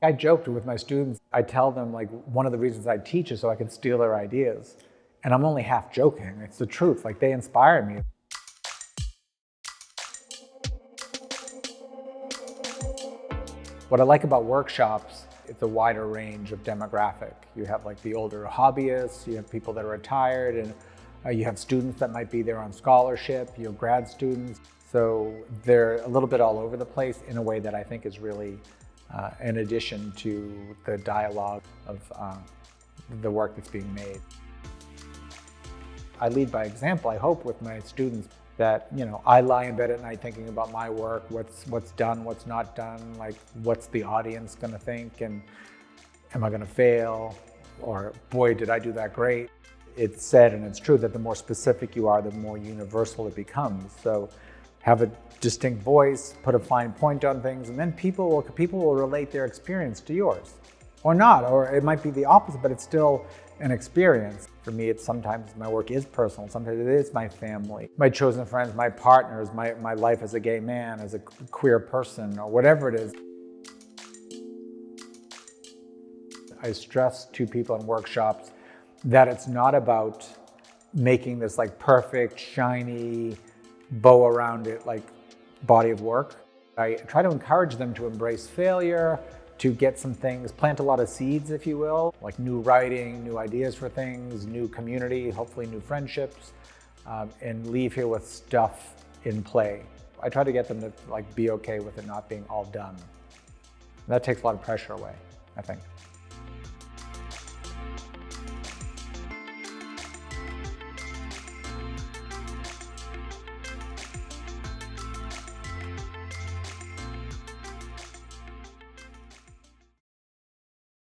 I joked with my students. I tell them like one of the reasons I teach is so I can steal their ideas. And I'm only half joking. It's the truth. Like, they inspire me. What I like about workshops, it's a wider range of demographic. You have like the older hobbyists, you have people that are retired, and you have students that might be there on scholarship, you have grad students. So they're a little bit all over the place in a way that I think is really an addition to the dialogue of the work that's being made. I lead by example, I hope, with my students that, you know, I lie in bed at night thinking about my work, what's done, what's not done, like what's the audience gonna think, and am I gonna fail? Or boy, did I do that great. It's said, and it's true, that the more specific you are, the more universal it becomes. So have a distinct voice, put a fine point on things, and then people will relate their experience to yours. Or not, or it might be the opposite, but it's still an experience. For me, it's sometimes my work is personal, sometimes it is my family, my chosen friends, my partners, my life as a gay man, as a queer person, or whatever it is. I stress to people in workshops that it's not about making this like perfect, shiny, bow around it like body of work. I try to encourage them to embrace failure, to get some things, plant a lot of seeds, if you will, like new writing, new ideas for things, new community, hopefully new friendships, and leave here with stuff in play. I try to get them to like be okay with it not being all done. That takes a lot of pressure away, I think.